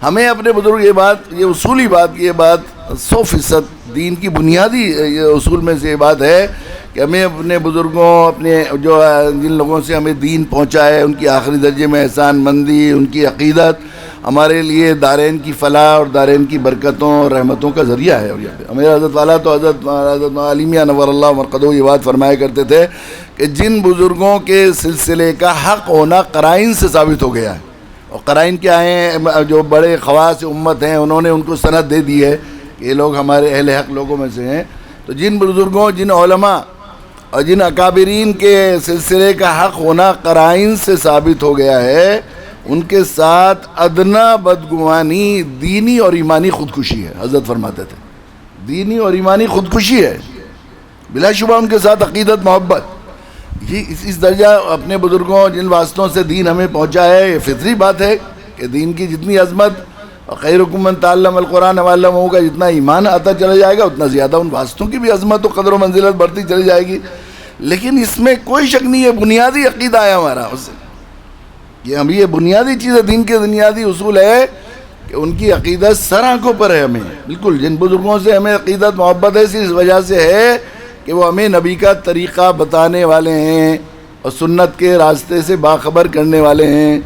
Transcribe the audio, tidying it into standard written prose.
ہمیں اپنے بزرگ یہ اصولی بات، یہ بات 100% دین کی بنیادی یہ اصول میں سے یہ بات ہے کہ ہمیں اپنے بزرگوں، اپنے جو جن لوگوں سے ہمیں دین پہنچا ہے، ان کی آخری درجے میں احسان مندی، ان کی عقیدت ہمارے لیے دارین کی فلاح اور دارین کی برکتوں اور رحمتوں کا ذریعہ ہے. اور میرے حضرت والا تو حضرت عالمیہ نور اللہ مرقدہ یہ بات فرمایا کرتے تھے کہ جن بزرگوں کے سلسلے کا حق ہونا قرائن سے ثابت ہو گیا ہے، اور قرائن کیا ہیں؟ جو بڑے خواص امت ہیں انہوں نے ان کو سند دے دی ہے کہ یہ لوگ ہمارے اہل حق لوگوں میں سے ہیں. تو جن بزرگوں، جن علماء اور جن اکابرین کے سلسلے کا حق ہونا قرائن سے ثابت ہو گیا ہے، ان کے ساتھ ادنا بدگمانی دینی اور ایمانی خودکشی ہے. حضرت فرماتے تھے دینی اور ایمانی خودکشی ہے، بلا شبہ ان کے ساتھ عقیدت، محبت. یہ اس درجہ اپنے بزرگوں جن واسطوں سے دین ہمیں پہنچا ہے، یہ فطری بات ہے کہ دین کی جتنی عظمت، خیرکم من تعلم القرآن وعلمہ کا جتنا ایمان آتا چلا جائے گا، اتنا زیادہ ان واسطوں کی بھی عظمت و قدر و منزلت بڑھتی چلی جائے گی. لیکن اس میں کوئی شک نہیں ہے، بنیادی عقیدہ ہے ہمارا اس سے. یہ بنیادی چیز ہے، دین کے بنیادی اصول ہے کہ ان کی عقیدت سر آنکھوں پر ہے. ہمیں بالکل جن بزرگوں سے ہمیں عقیدت محبت ہے، اس وجہ سے ہے کہ وہ ہمیں نبی کا طریقہ بتانے والے ہیں اور سنت کے راستے سے باخبر کرنے والے ہیں.